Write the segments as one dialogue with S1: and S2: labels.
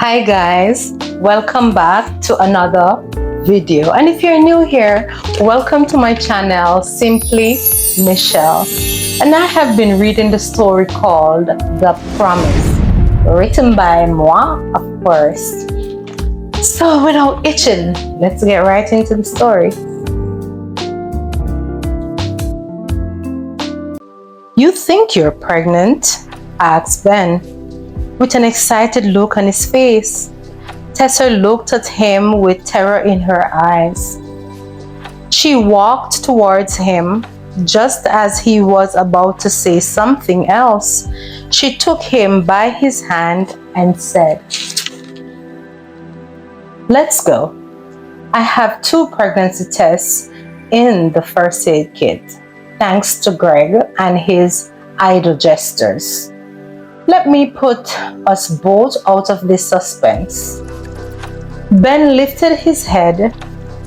S1: Hi guys, welcome back to another video. And if you're new here, welcome to my channel, Simply Michelle. And I have been reading the story called The Promise, written by moi, of course. So without itching, let's get right into the story. You think you're pregnant? Asked Ben, with an excited look on his face. Tessa looked at him with terror in her eyes. She walked towards him. Just as he was about to say something else, she took him by his hand and said, "Let's go. I have 2 pregnancy tests in the first aid kit, thanks to Greg and his idle gestures. Let me put us both out of this suspense." Ben lifted his head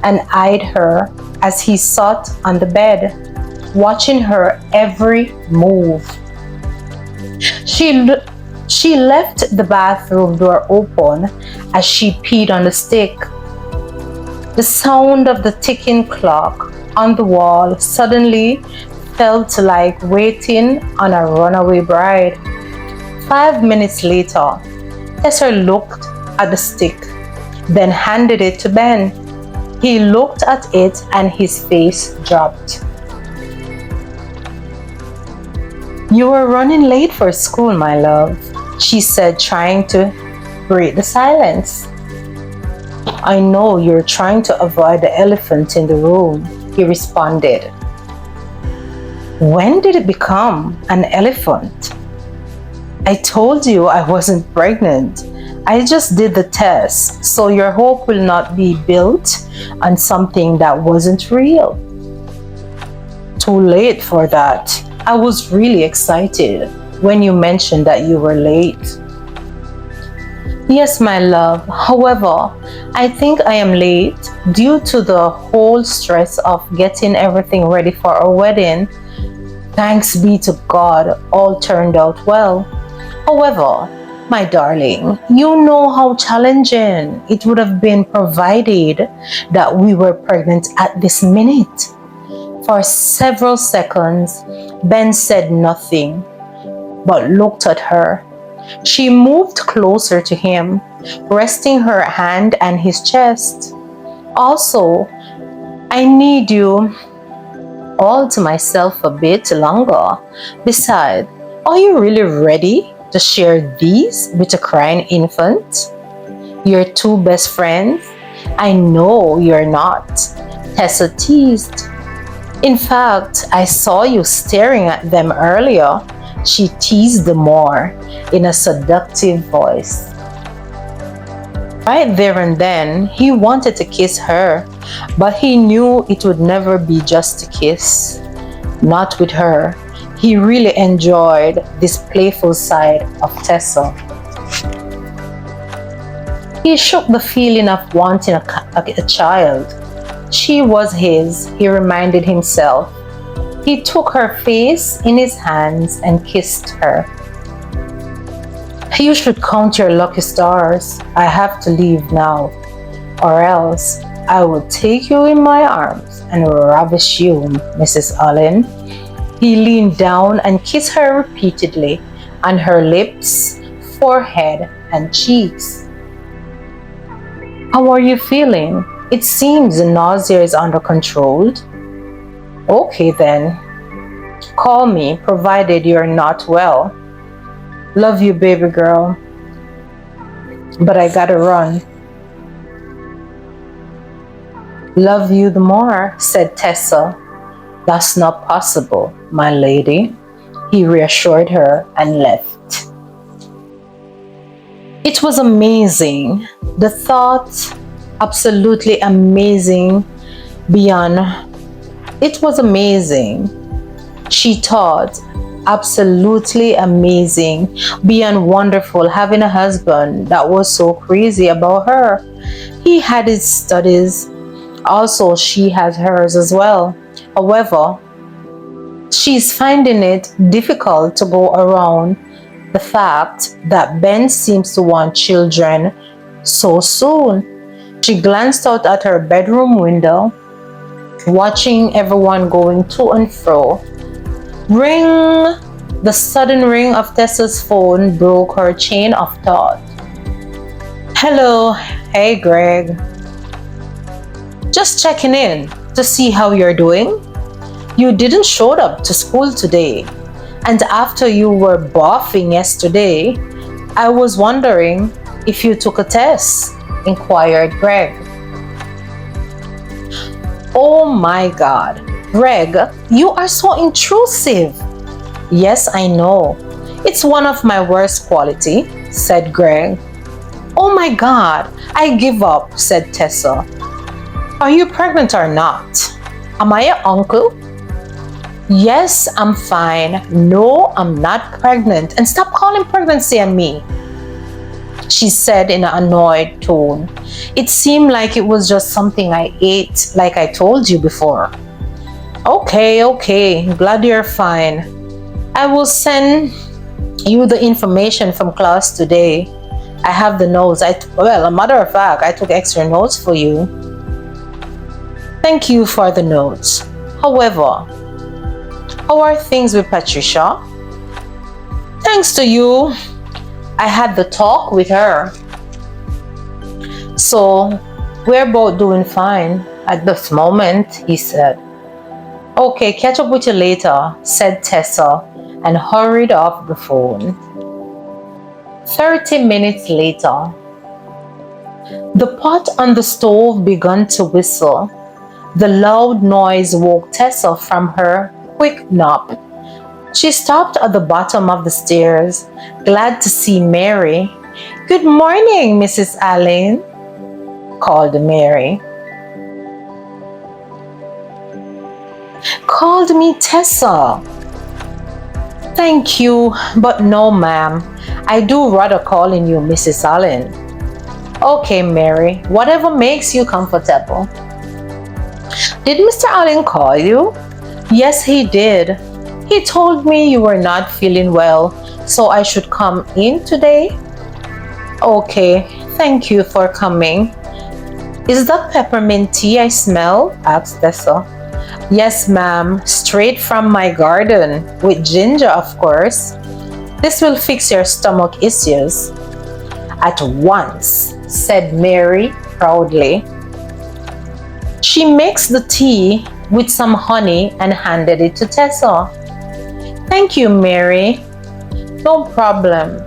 S1: and eyed her as he sat on the bed, watching her every move. She left the bathroom door open as she peed on the stick. The sound of the ticking clock on the wall suddenly felt like waiting on a runaway bride. 5 minutes later, Tessa looked at the stick, then handed it to Ben. He looked at it and his face dropped. "You were running late for school, my love," she said, trying to break the silence. "I know you're trying to avoid the elephant in the room," he responded. "When did it become an elephant? I told you I wasn't pregnant. I just did the test, so your hope will not be built on something that wasn't real." "Too late for that. I was really excited when you mentioned that you were late." "Yes, my love. However, I think I am late due to the whole stress of getting everything ready for our wedding. Thanks be to God, all turned out well. However, my darling, you know how challenging it would have been provided that we were pregnant at this minute." For several seconds, Ben said nothing, but looked at her. She moved closer to him, resting her hand on his chest. "Also, I need you all to myself a bit longer. Besides, are you really ready to share these with a crying infant? Your 2 best friends? I know you're not," Tessa teased. "In fact, I saw you staring at them earlier," she teased more in a seductive voice. Right there and then, he wanted to kiss her, but he knew it would never be just a kiss. Not with her. He really enjoyed this playful side of Tessa. He shook the feeling of wanting a child. She was his, he reminded himself. He took her face in his hands and kissed her. "You should count your lucky stars. I have to leave now, or else I will take you in my arms and ravish you, Mrs. Allen." He leaned down and kissed her repeatedly on her lips, forehead, and cheeks. "How are you feeling? It seems the nausea is under control." "Okay then. Call me, provided you're not well." "Love you, baby girl. But I gotta run." "Love you the more," said Tessa. "That's not possible, my lady," he reassured her and left. It was amazing. The thought, absolutely amazing beyond. It was amazing. She thought, absolutely amazing, beyond wonderful, having a husband that was so crazy about her. He had his studies. Also, she has hers as well. However, she's finding it difficult to go around the fact that Ben seems to want children so soon. She glanced out at her bedroom window, watching everyone going to and fro. Ring! The sudden ring of Tessa's phone broke her chain of thought. Hello, hey Greg. Just checking in to see how you're doing. You didn't show up to school today, and after you were boffing yesterday, I was wondering if you took a test, inquired Greg. Oh my God, Greg, you are so intrusive. Yes, I know. It's one of my worst quality, said Greg. Oh my God, I give up, said Tessa. Are you pregnant or not? Am I your uncle? Yes, I'm fine. No, I'm not pregnant. And stop calling pregnancy on me, she said in an annoyed tone. It seemed like it was just something I ate, like I told you before. Okay, glad you're fine. I will send you the information from class today. I have the notes. Well, a matter of fact, I took extra notes for you. Thank you for the notes. However, how are things with Patricia? Thanks to you, I had the talk with her. So, we're both doing fine at this moment, he said. Okay, catch up with you later, said Tessa and hurried off the phone. 30 minutes later, the pot on the stove began to whistle. The loud noise woke Tessa from her quick nap. She stopped at the bottom of the stairs, glad to see Mary. Good morning, Mrs. Allen, called Mary. Called me Tessa. Thank you, but no, ma'am. I do rather calling you Mrs. Allen. Okay, Mary, whatever makes you comfortable. Did Mr. Allen call you? Yes, he did. He told me you were not feeling well, so I should come in today. Okay, thank you for coming. Is that peppermint tea I smell? Asked Tessa. Yes, ma'am, straight from my garden, with ginger, of course. This will fix your stomach issues. At once, said Mary proudly. She mixed the tea with some honey and handed it to Tessa. Thank you, Mary. No problem.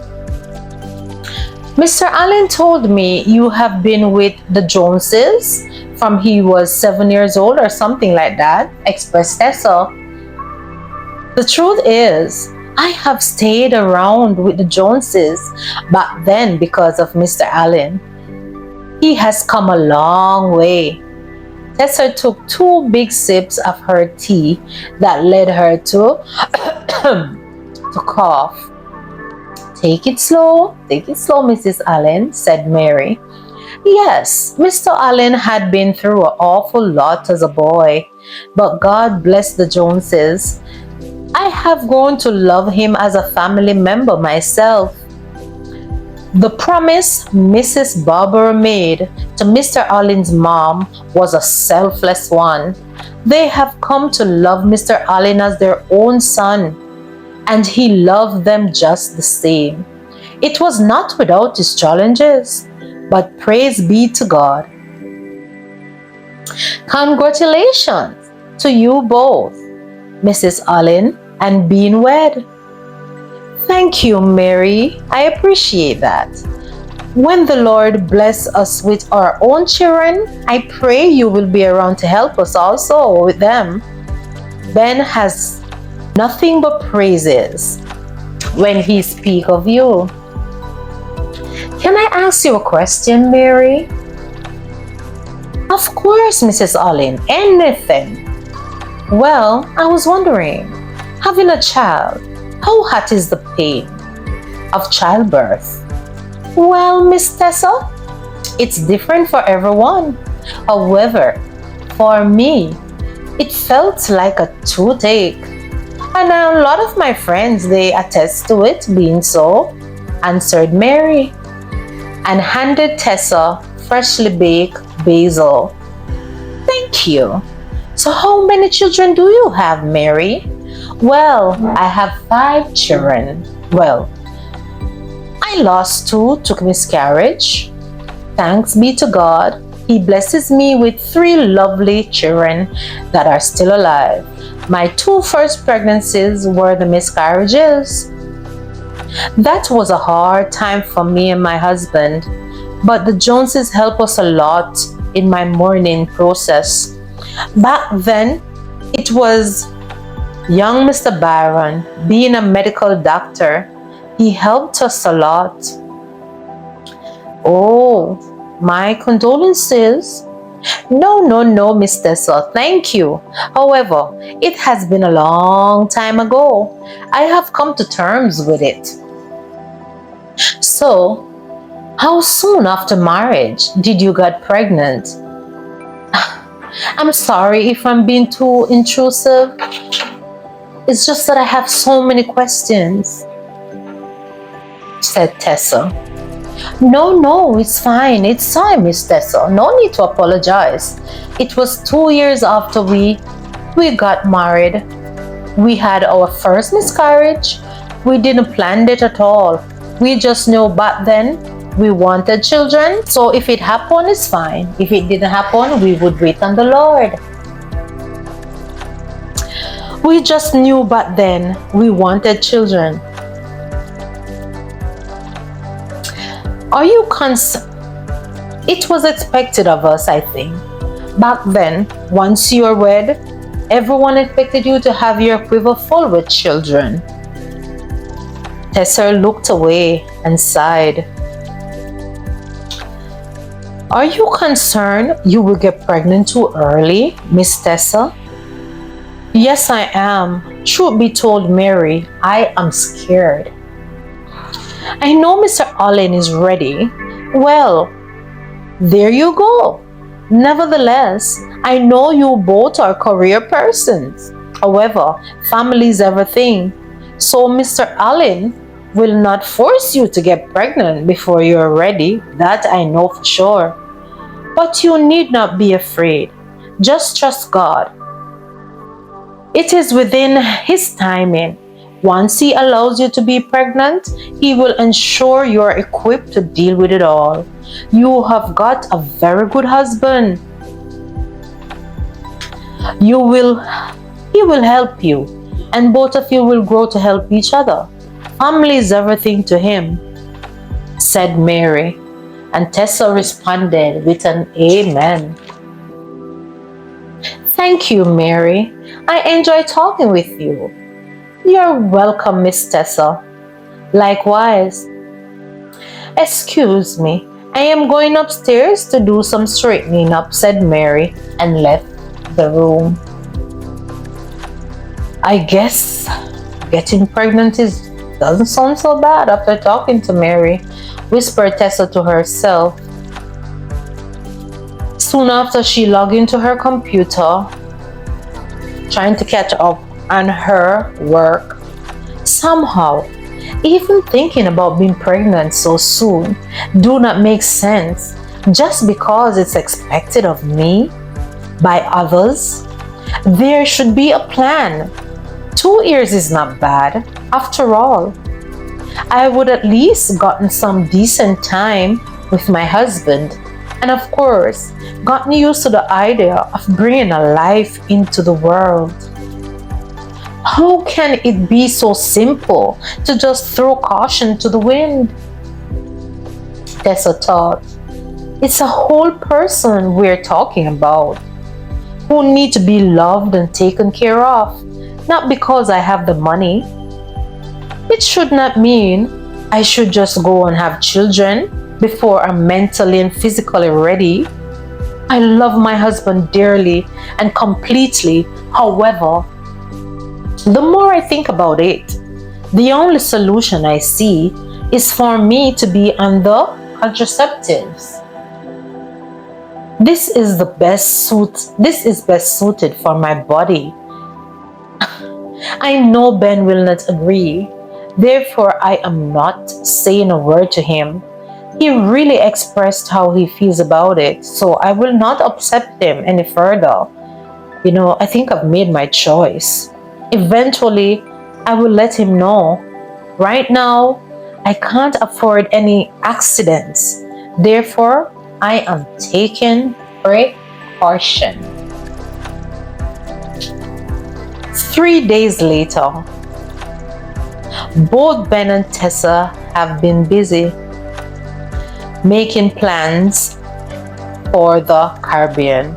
S1: Mr. Allen told me you have been with the Joneses from he was 7 years old or something like that, expressed Tessa. The truth is, I have stayed around with the Joneses back then because of Mr. Allen. He has come a long way. Tessa took 2 big sips of her tea that led her to cough. Take it slow, Mrs. Allen, said Mary. Yes, Mr. Allen had been through an awful lot as a boy, but God bless the Joneses. I have grown to love him as a family member myself. The promise Mrs. Barber made to Mr. Allen's mom was a selfless one. They have come to love Mr. Allen as their own son, and he loved them just the same. It was not without its challenges, but praise be to God. Congratulations to you both, Mrs. Allen, and being wed. Thank you, Mary. I appreciate that. When the Lord bless us with our own children, I pray you will be around to help us also with them. Ben has nothing but praises when he speaks of you. Can I ask you a question, Mary? Of course, Mrs. Allen, anything. Well, I was wondering, having a child, how hot is the pain of childbirth? Well, Miss Tessa, it's different for everyone. However, for me, it felt like a toothache. And a lot of my friends, they attest to it being so, answered Mary, and handed Tessa freshly baked basil. Thank you. So how many children do you have, Mary? Well, I have 5 children. Well, I lost 2 to miscarriage. Thanks be to God, He blesses me with 3 lovely children that are still alive. My 2 first pregnancies were the miscarriages. That was a hard time for me and my husband, but the Joneses helped us a lot in my mourning process. Back then, it was young Mr. Byron, being a medical doctor. He helped us a lot. Oh, my condolences. No, Miss Tessa, thank you. However, it has been a long time ago. I have come to terms with it. So, how soon after marriage did you get pregnant? I'm sorry if I'm being too intrusive. It's just that I have so many questions, said Tessa. No, it's fine. It's fine, Miss Tessa. No need to apologize. It was 2 years after we got married. We had our first miscarriage. We didn't plan it at all. We just knew back then we wanted children. So if it happened, it's fine. If it didn't happen, we would wait on the Lord. We just knew back then we wanted children. Are you It was expected of us, I think. Back then, once you are wed, everyone expected you to have your quiver full with children. Tessa looked away and sighed. Are you concerned you will get pregnant too early, Miss Tessa? Yes, I am. Truth be told, Mary, I am scared. I know Mr. Allen is ready. Well, there you go. Nevertheless, I know you both are career persons. However, family is everything. So Mr. Allen will not force you to get pregnant before you are ready. That I know for sure. But you need not be afraid. Just trust God. It is within His timing. Once He allows you to be pregnant, He will ensure you are equipped to deal with it all. You have got a very good husband. He will help you, and both of you will grow to help each other. Family is everything to Him, said Mary, and Tessa responded with an amen. Thank you, Mary. I enjoy talking with you. You're welcome, Miss Tessa. Likewise. Excuse me, I am going upstairs to do some straightening up, said Mary, and left the room. I guess getting pregnant doesn't sound so bad after talking to Mary, whispered Tessa to herself. Soon after, she logged into her computer, trying to catch up on her work. Somehow, even thinking about being pregnant so soon do not make sense just because it's expected of me by others. There should be a plan. 2 years is not bad. After all, I would at least gotten some decent time with my husband, and of course, gotten used to the idea of bringing a life into the world. How can it be so simple to just throw caution to the wind? Tessa thought. It's a whole person we're talking about, who need to be loved and taken care of, not because I have the money. It should not mean I should just go and have children before I'm mentally and physically ready. I love my husband dearly and completely. However, the more I think about it, the only solution I see is for me to be on the contraceptives. This is best suited for my body. I know Ben will not agree. Therefore, I am not saying a word to him. He really expressed how he feels about it, so I will not upset him any further. I think I've made my choice. Eventually, I will let him know. Right now, I can't afford any accidents. Therefore, I am taking precaution. 3 days later, both Ben and Tessa have been busy making plans for the Caribbean.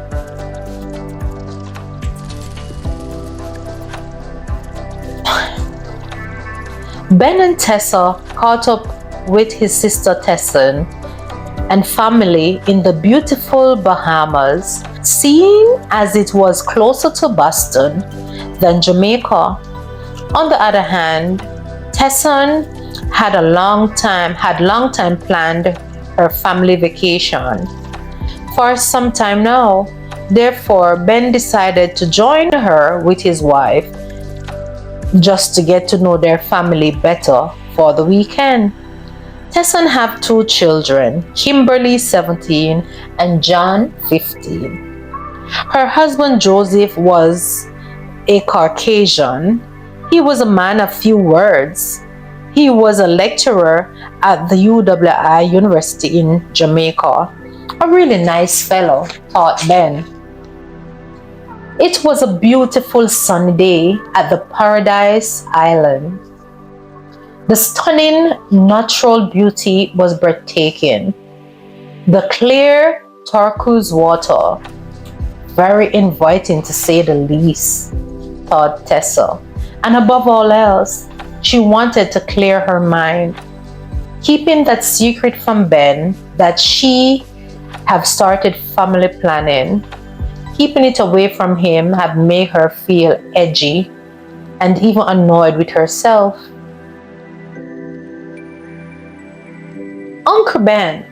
S1: Ben and Tessa caught up with his sister Tessan and family in the beautiful Bahamas, seeing as it was closer to Boston than Jamaica. On the other hand, Tessan had long time planned her family vacation for some time now. Therefore, Ben decided to join her with his wife just to get to know their family better for the weekend. Tessan have 2 children, Kimberly 17 and John 15. Her husband Joseph was a Caucasian. He was a man of few words. He was a lecturer at the UWI University in Jamaica. A really nice fellow, thought Ben. It was a beautiful sunny day at the Paradise Island. The stunning natural beauty was breathtaking. The clear turquoise water, very inviting to say the least, thought Tessa. And above all else, she wanted to clear her mind. Keeping that secret from Ben that she have started family planning, keeping it away from him had made her feel edgy and even annoyed with herself. Uncle Ben.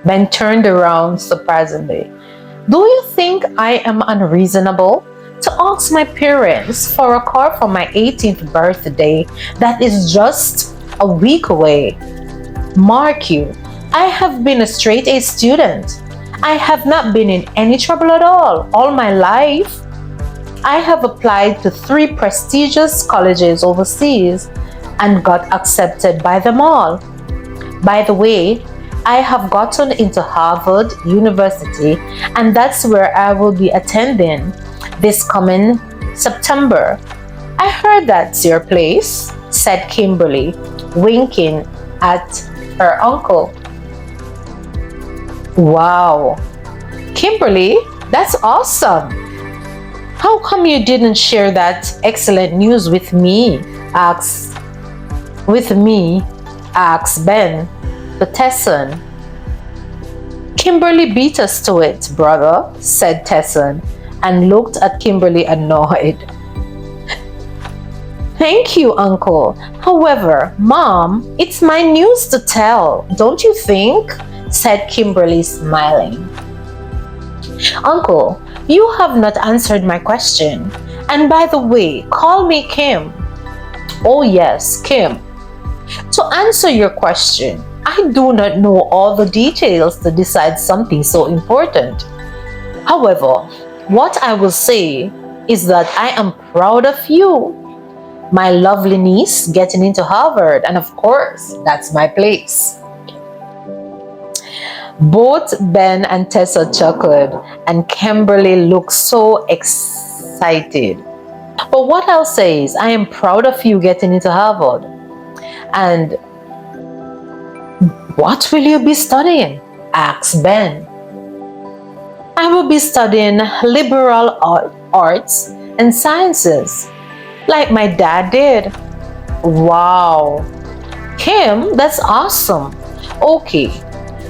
S1: Ben turned around surprisingly. Do you think I am unreasonable to ask my parents for a car for my 18th birthday that is just a week away? Mark you, I have been a straight A student. I have not been in any trouble at all my life. I have applied to 3 prestigious colleges overseas and got accepted by them all. By the way, I have gotten into Harvard University, and that's where I will be attending this coming September. I heard that's your place, said Kimberly, winking at her uncle. Wow, Kimberly, that's awesome. How come you didn't share that excellent news with me? Asked Ben to Tessan. Kimberly beat us to it, brother, said Tessan, and looked at Kimberly annoyed. Thank you, Uncle. However, Mom, it's my news to tell, don't you think? Said Kimberly, smiling. Uncle, you have not answered my question. And by the way, call me Kim. Oh yes, Kim. To answer your question, I do not know all the details to decide something so important. However, what I will say is that I am proud of you, my lovely niece getting into Harvard, and of course, that's my place. Both Ben and Tessa chuckled, and Kimberly looked so excited. But what I'll say is, I am proud of you getting into Harvard. And what will you be studying? Asked Ben. I will be studying liberal arts and sciences, like my dad did. Wow. Kim, that's awesome. Okay,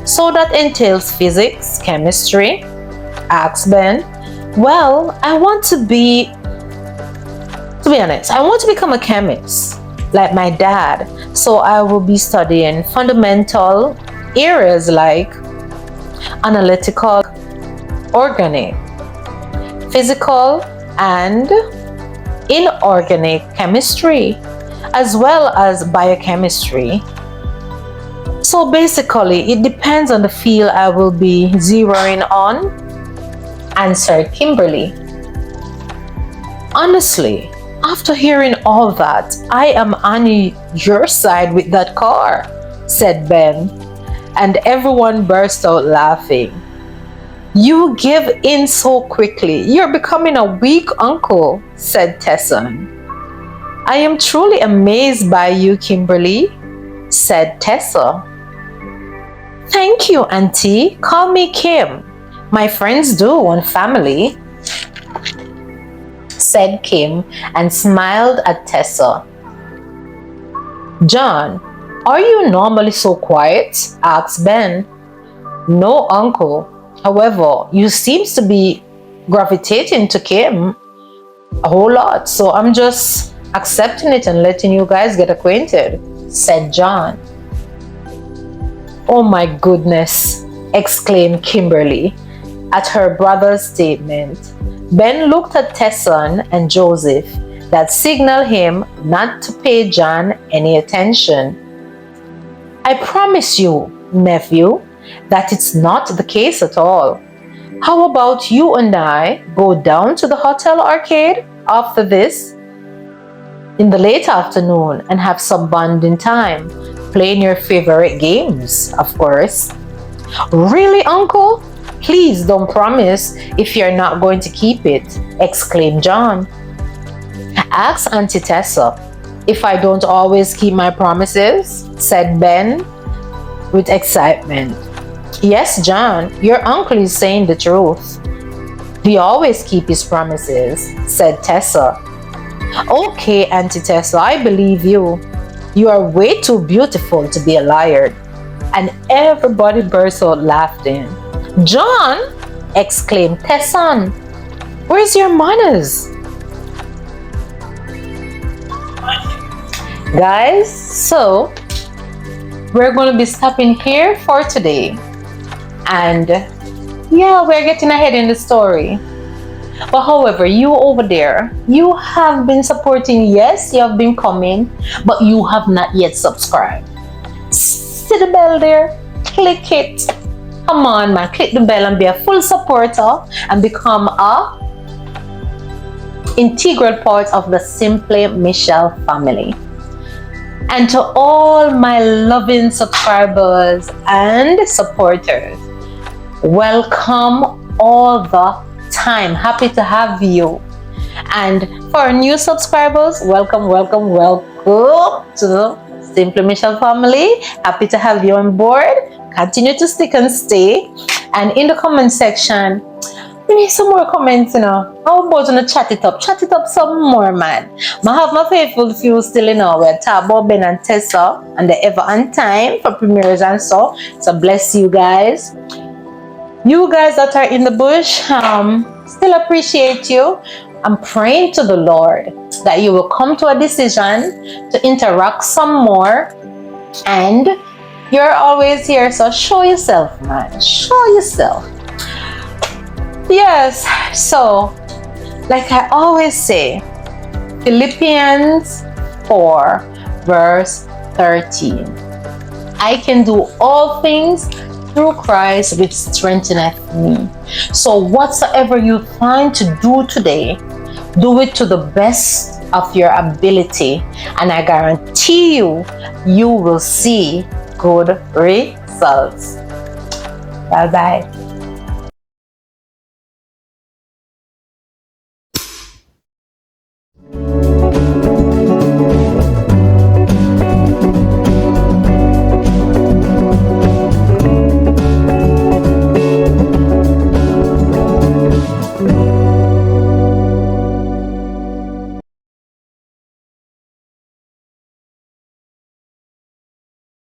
S1: so that entails physics, chemistry? Asked Ben. Well, I want to be honest, I want to become a chemist, like my dad. So I will be studying fundamental areas like analytical, organic, physical, and inorganic chemistry as well as biochemistry. So basically, it depends on the field I will be zeroing on, answered Kimberly. Honestly, after hearing all that, I am on your side with that car, said Ben, and everyone burst out laughing. You give in so quickly. You're becoming a weak uncle, said Tesson. I am truly amazed by you, Kimberly, said Tessa. Thank you, Auntie. Call me Kim. My friends do and family, said Kim and smiled at Tessa. John, are you normally so quiet? Asked Ben. No, uncle. However, you seems to be gravitating to Kim a whole lot, so I'm just accepting it and letting you guys get acquainted, said John. Oh my goodness, exclaimed Kimberly at her brother's statement. Ben looked at Tesson and Joseph that signaled him not to pay John any attention. I promise you, nephew, that it's not the case at all. How about you and I go down to the hotel arcade after this in the late afternoon and have some bonding time, playing your favorite games, of course. Really, uncle? Please don't promise if you're not going to keep it, exclaimed John. Ask Auntie Tessa if I don't always keep my promises, said Ben with excitement. Yes, John, your uncle is saying the truth. He always keeps his promises, said Tessa. Okay, Auntie Tessa, I believe you. You are way too beautiful to be a liar. And everybody burst out laughing. John, exclaimed Tesson, where's your manners? Guys, so we're going to be stopping here for today. And yeah, we're getting ahead in the story. But however, you over there, you have been supporting. Yes, you have been coming, but you have not yet subscribed. See the bell there? Click it. Come on, man, click the bell and be a full supporter and become a integral part of the Simply Michelle family. And to all my loving subscribers and supporters, welcome all the time. Happy to have you. And for our new subscribers, welcome to the Simply Michelle family. Happy to have you on board. Continue to stick and stay. And in the comment section, we need some more comments, How about on chat it up some more, man. I have my faithful few still, We're talking about Ben and Tessa and the Ever on Time for premieres and so. So bless you guys. You guys that are in the bush, still appreciate you. I'm praying to the Lord that you will come to a decision to interact some more. And you're always here, so show yourself, man. Show yourself. Yes, so like I always say, Philippians 4 verse 13. I can do all things through Christ which strengtheneth me. So whatsoever you find to do today, do it to the best of your ability, and I guarantee you, you will see good results. Bye bye.